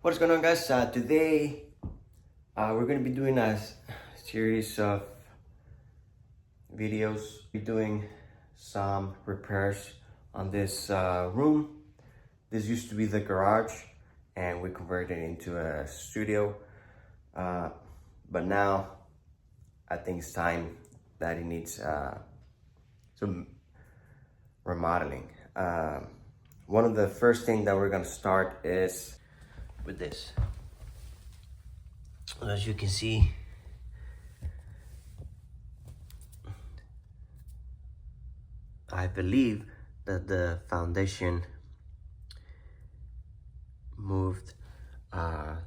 What's going on, guys? Today we're going to be doing a series of videos. We're doing some repairs on this room. This used to be the garage and we converted it into a studio, but now I think it's time that it needs some remodeling. One of the first things that we're going to start is with this. As you can see, I believe that the foundation moved.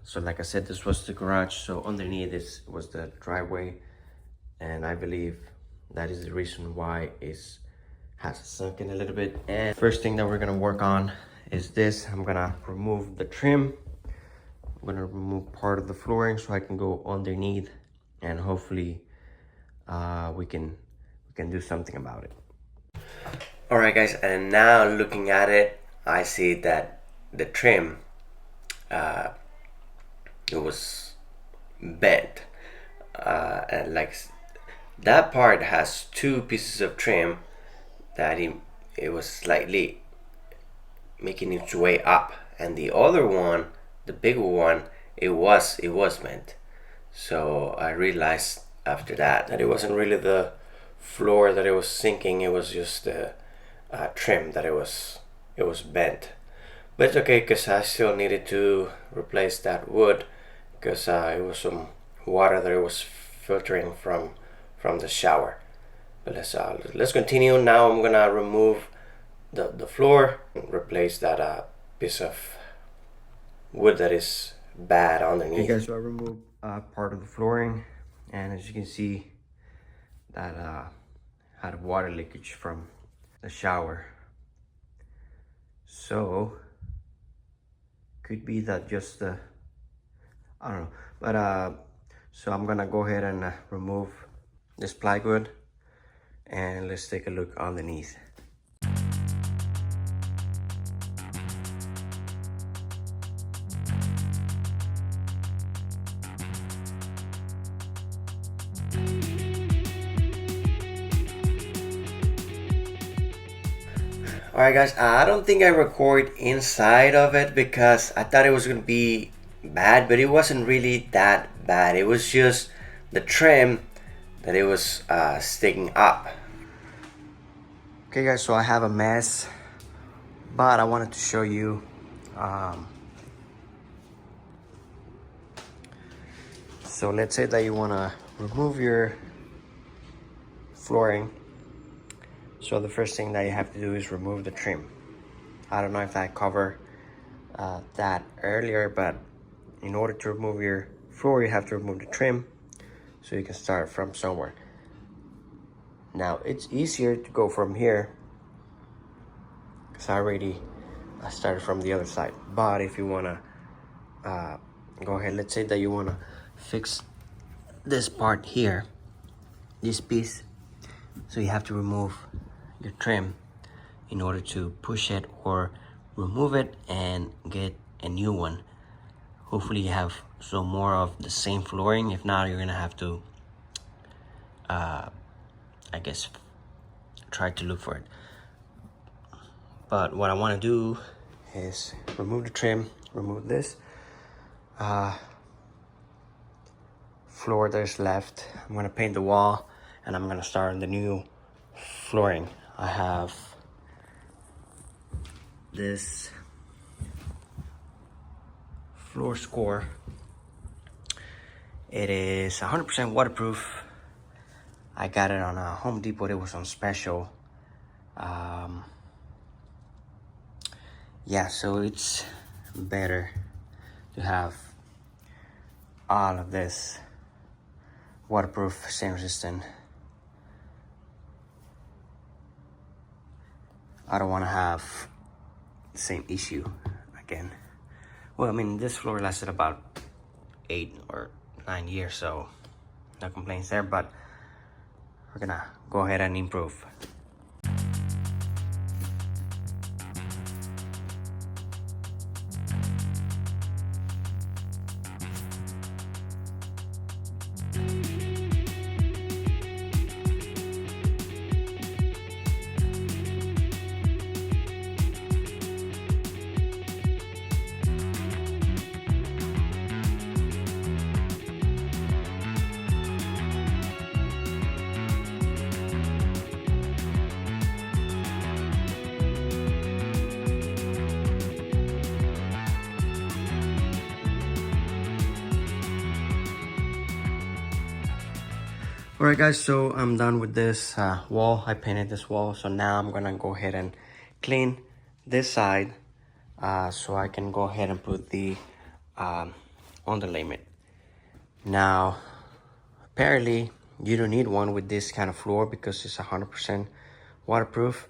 So like I said, this was the garage, so underneath this was the driveway, and I believe that is the reason why it has sunk in a little bit. And first thing that we're gonna work on is this. I'm gonna remove the trim. I'm gonna remove part of the flooring so I can go underneath, and hopefully we can do something about it. All right, guys, and now looking at it, I see that the trim it was bent, and like that part has two pieces of trim that it was slightly making its way up, and the other one, the bigger one, it was bent. So I realized after that it wasn't really the floor that it was sinking, it was just the trim that it was bent. But it's okay, because I still needed to replace that wood, because it was some water that it was filtering from the shower. But let's continue. Now I'm gonna remove the floor and replace that piece of wood that is bad underneath. Okay, guys, so I removed part of the flooring, and as you can see, that had water leakage from the shower. So could be that just I don't know, but so I'm gonna go ahead and remove this plywood, and let's take a look underneath. Alright, guys, I don't think I record inside of it because I thought it was going to be bad, but it wasn't really that bad. It was just the trim that it was sticking up. Okay, guys, so I have a mess, but I wanted to show you so let's say that you want to remove your flooring. So the first thing that you have to do is remove the trim. I don't know if I covered that earlier, but in order to remove your floor, you have to remove the trim, so you can start from somewhere. Now it's easier to go from here because I started from the other side. But if you wanna go ahead, let's say that you wanna fix this part here, this piece, so you have to remove your trim in order to push it or remove it and get a new one. Hopefully you have some more of the same flooring. If not, you're gonna have to I guess try to look for it. But what I want to do is remove the trim, remove this floor that's left. I'm gonna paint the wall, and I'm gonna start on the new flooring. I have this floor score. It is 100% waterproof. I got it on a Home Depot. It was on special. Yeah, so it's better to have all of this waterproof, stain resistant. I don't want to have the same issue again. Well, I mean, this floor lasted about 8 or 9 years, so no complaints there, but we're gonna go ahead and improve. Alright guys, so I'm done with this wall. I painted this wall, so now I'm gonna go ahead and clean this side so I can go ahead and put the underlayment. Now, apparently you don't need one with this kind of floor because it's 100% waterproof,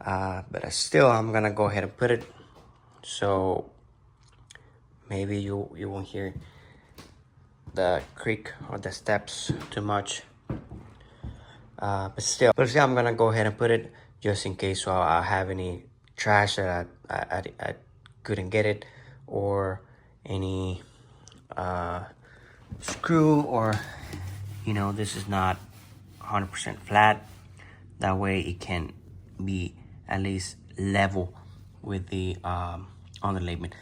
but still I'm gonna go ahead and put it so maybe you won't hear the creak or the steps too much. But still, I'm gonna go ahead and put it just in case I have any trash that I couldn't get it, or any screw, or this is not 100% flat. That way it can be at least level with the underlayment.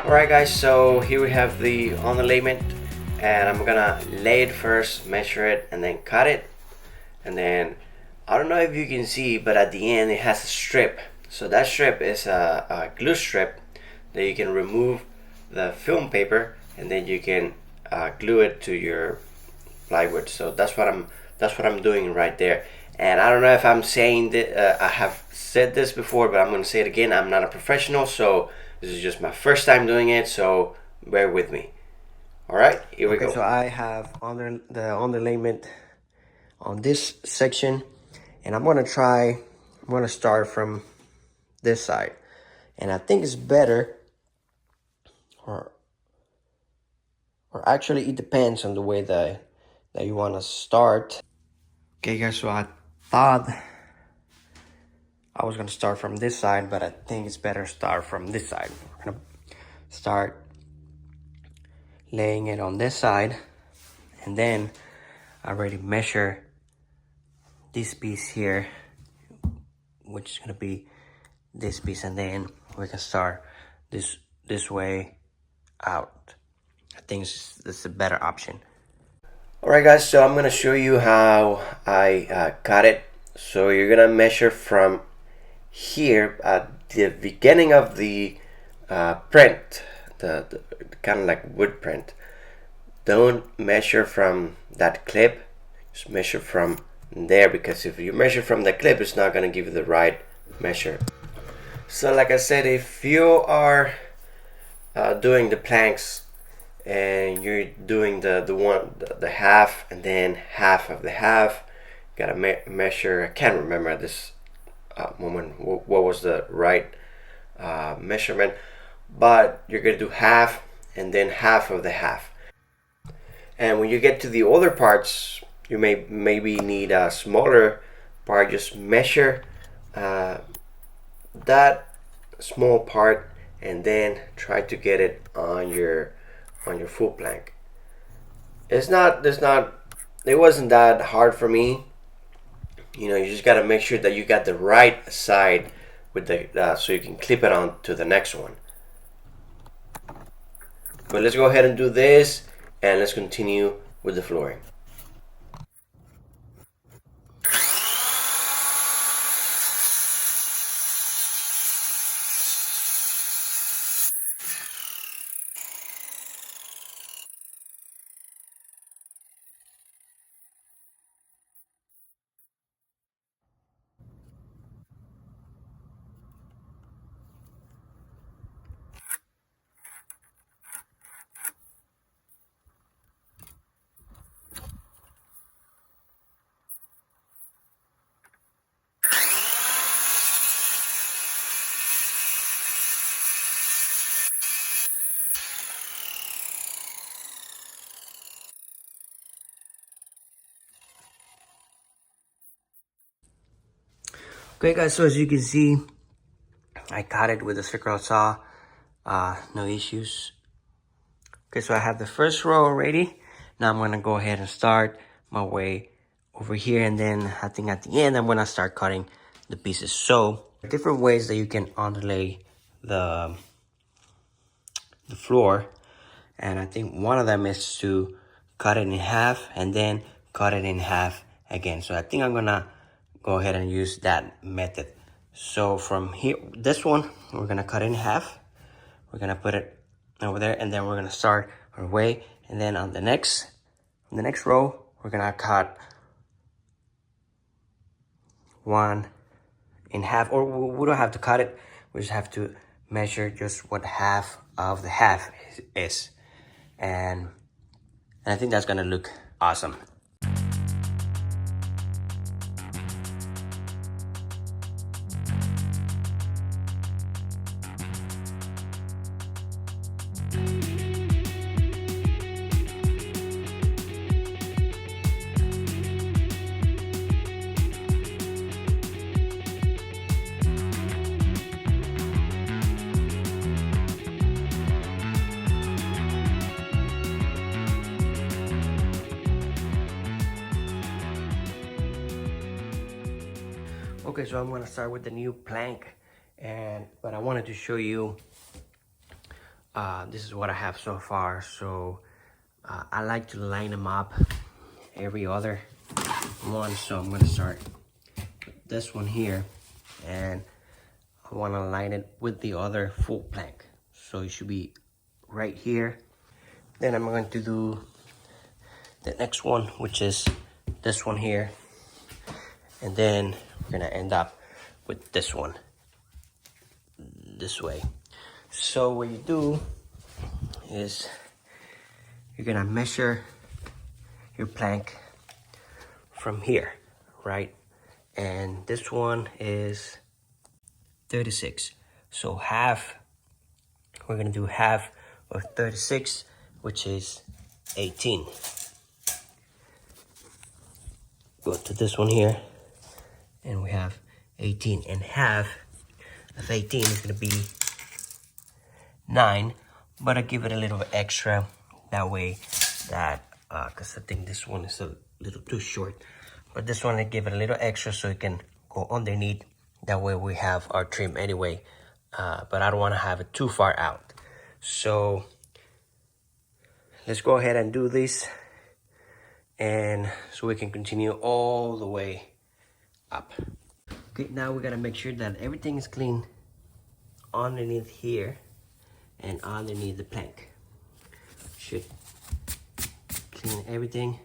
Alright guys, so here we have the underlayment, and I'm gonna lay it first, measure it, and then cut it. And then I don't know if you can see, but at the end it has a strip. So that strip is a glue strip that you can remove the film paper, and then you can glue it to your plywood. So that's what I'm doing right there. And I don't know if I'm saying that I have said this before, but I'm going to say it again. I'm not a professional, so this is just my first time doing it, so bear with me. All right, here we go. So I have the underlayment on this section, and I'm going to start from this side. And I think it's better, or actually it depends on the way that you want to start. Okay guys, so I thought I was gonna start from this side, but I think it's better start from this side. We're gonna start laying it on this side, and then I already measure this piece here, which is gonna be this piece, and then we can start this way out. I think this is a better option. Alright guys, so I'm gonna show you how I cut it. So you're gonna measure from here at the beginning of the print, the kind of like wood print. Don't measure from that clip, just measure from there, because if you measure from the clip, it's not going to give you the right measure. So like I said, if you are doing the planks and you're doing the half and then half of the half, you gotta measure. I can't remember at this moment what was the right measurement, but you're gonna do half and then half of the half. And when you get to the other parts, you maybe need a smaller part. Just measure that small part and then try to get it on your full plank. It wasn't that hard for me. You just got to make sure that you got the right side with the so you can clip it on to the next one. But let's go ahead and do this, and let's continue with the flooring. Okay guys, so as you can see, I cut it with a circular saw, no issues. Okay, so I have the first row already. Now I'm gonna go ahead and start my way over here, and then I think at the end I'm gonna start cutting the pieces. So different ways that you can underlay the floor, and I think one of them is to cut it in half and then cut it in half again. So I think I'm gonna go ahead and use that method. So from here, this one, we're gonna cut it in half. We're gonna put it over there, and then we're gonna start our way. And then on the next row, we're gonna cut one in half, or we don't have to cut it. We just have to measure just what half of the half is. And I think that's gonna look awesome. Okay, so I'm gonna start with the new plank, but I wanted to show you, this is what I have so far. So I like to line them up every other one. So I'm gonna start with this one here, and I wanna line it with the other full plank. So it should be right here. Then I'm going to do the next one, which is this one here. And then we're gonna end up with this one, this way. So what you do is you're gonna measure your plank from here, right? And this one is 36. So half, we're gonna do half of 36, which is 18. Go to this one here, and we have 18, and half of 18 is gonna be 9, but I give it a little bit extra that way, that because I think this one is a little too short, but this one I give it a little extra so it can go underneath. That way we have our trim anyway, but I don't want to have it too far out. So let's go ahead and do this, and so we can continue all the way up. Okay, now we gotta make sure that everything is clean underneath here and underneath the plank. Should clean everything.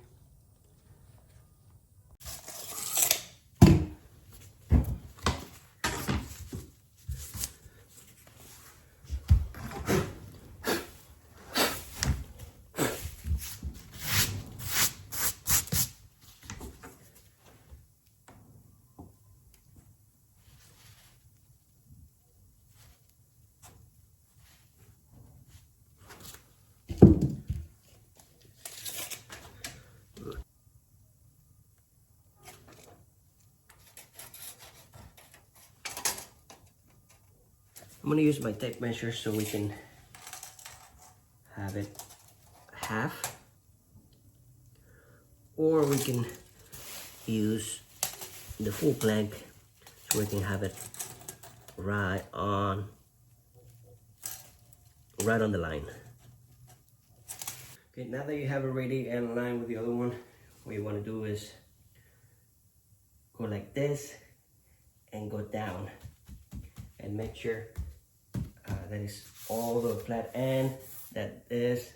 I'm gonna use my tape measure so we can have it half, or we can use the full plank so we can have it right on the line. Okay, now that you have it ready and aligned with the other one, what you want to do is go like this and go down, and make sure that is all the way flat, and that there's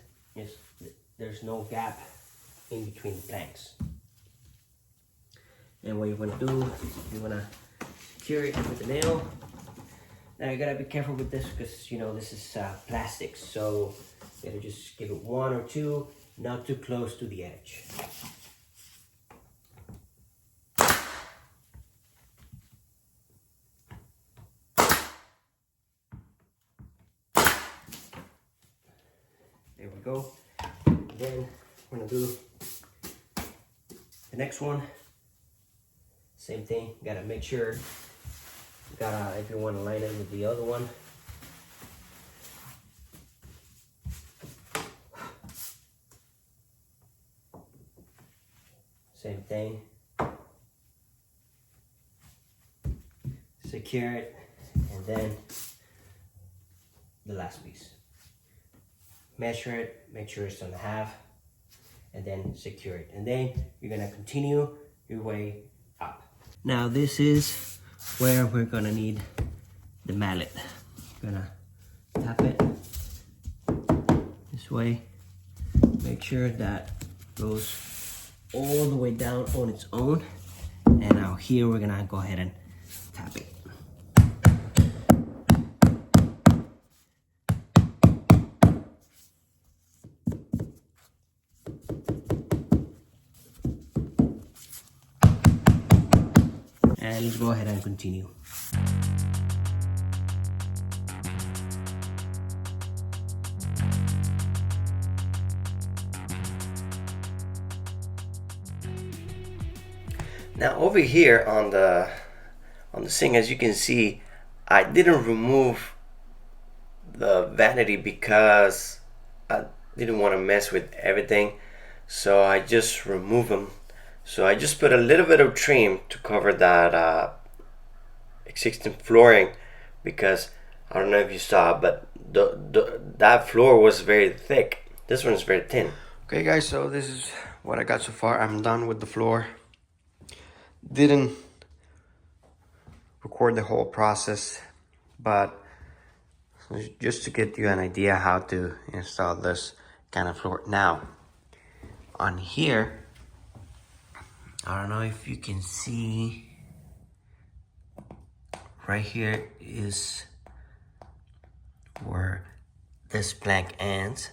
no gap in between the planks. And what you want to do, you want to secure it with the nail. Now you gotta be careful with this because this is plastic, so you gotta just give it 1 or 2, not too close to the edge. There we go. Then we're gonna do the next one. Same thing, gotta make sure, if you want to line it with the other one. Same thing. Secure it, and then the last piece. Measure it, make sure it's on the half, and then secure it. And then you're gonna continue your way up. Now this is where we're gonna need the mallet. Gonna tap it this way. Make sure that goes all the way down on its own. And now here we're gonna go ahead and tap it. And let's go ahead and continue. Now over here on the sink, as you can see, I didn't remove the vanity because I didn't want to mess with everything, so I just removed them. So I just put a little bit of trim to cover that existing flooring, because I don't know if you saw, but that floor was very thick. This one's very thin. Okay guys, so this is what I got so far. I'm done with the floor. Didn't record the whole process, but just to get you an idea how to install this kind of floor. Now on here, I don't know if you can see, right here is where this plank ends.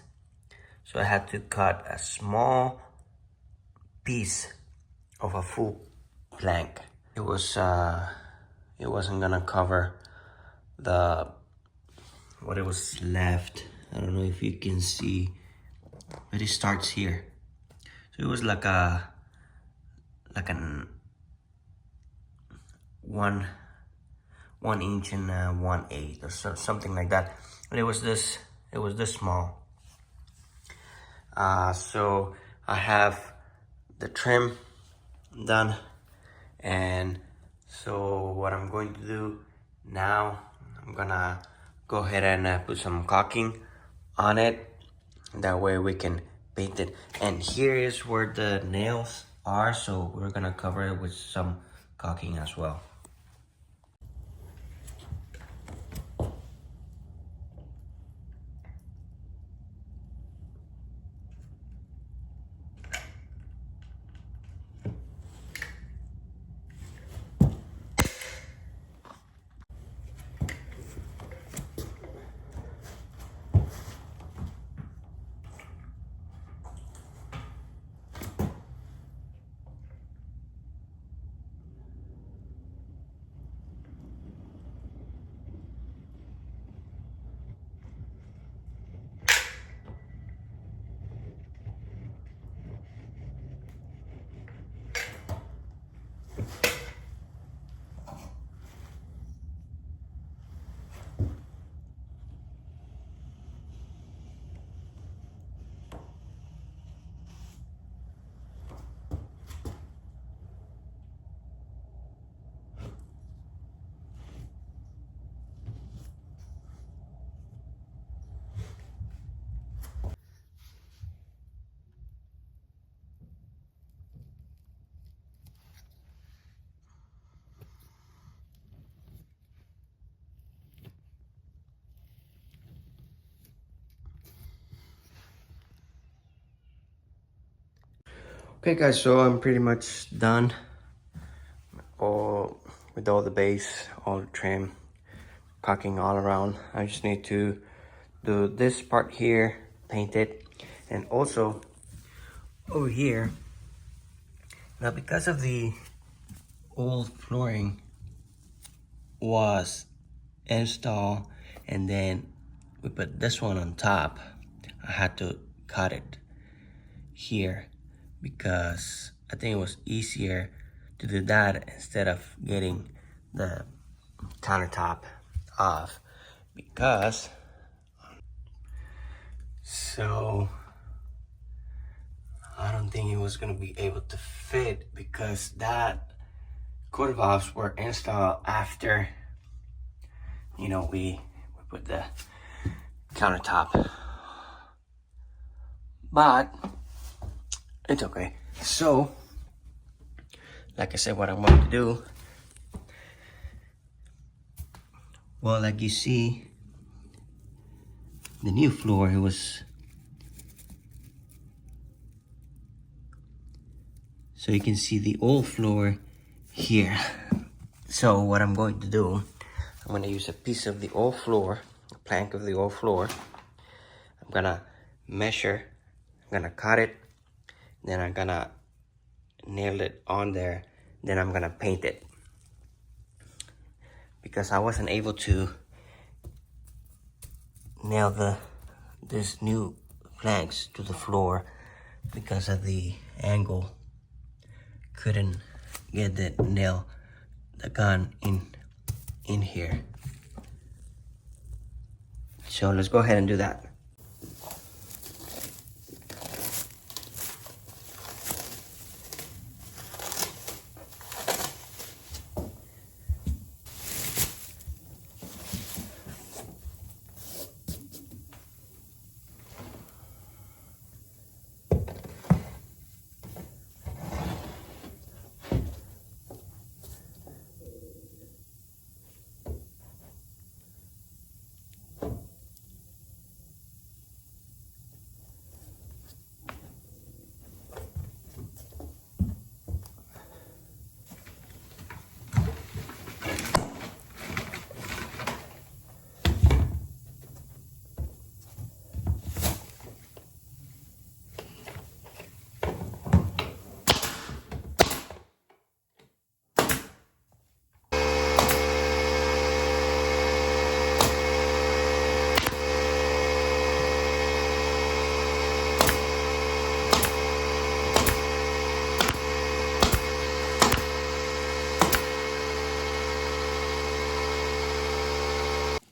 So I had to cut a small piece of a full plank. It wasn't gonna cover the what it was left. I don't know if you can see, but it starts here. So it was like an 1 inch and 1/8 or something like that. And it was this small. So I have the trim done, and so what I'm going to do now, I'm gonna go ahead and put some caulking on it. That way we can paint it. And here is where the nails are, so we're gonna cover it with some caulking as well. Okay guys, so I'm pretty much done with all the base, all the trim, caulking all around. I just need to do this part here, paint it, and also over here. Now because of the old flooring was installed and then we put this one on top, I had to cut it here because I think it was easier to do that instead of getting the countertop off, because so I don't think it was gonna be able to fit, because that quarter valves were installed after, you know, we put the countertop. But It's okay. So, like I said, what I'm going to do, well, like you see, the new floor, it was, so you can see the old floor here. So what I'm going to do, I'm going to use a piece of the old floor, a plank of the old floor. I'm going to measure, I'm going to cut it, then I'm going to nail it on there, then I'm going to paint it. Because I wasn't able to nail this new planks to the floor because of the angle. Couldn't get the gun in here. So let's go ahead and do that.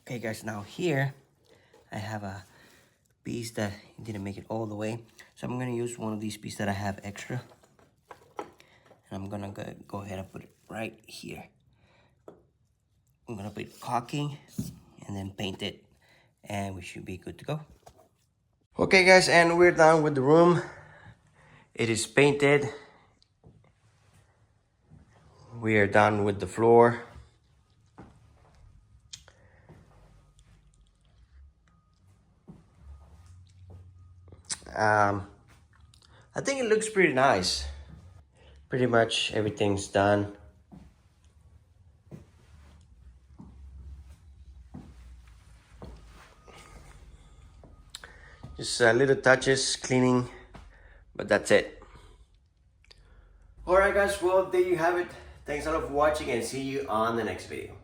Okay guys, now here I have a piece that didn't make it all the way. So I'm gonna use one of these pieces that I have extra. And I'm gonna go ahead and put it right here. I'm gonna put caulking and then paint it, and we should be good to go. Okay guys, and we're done with the room. It is painted. We are done with the floor. I think it looks pretty nice. Pretty much everything's done. Just little touches, cleaning, but that's it. Alright guys, well there you have it. Thanks a lot for watching and see you on the next video.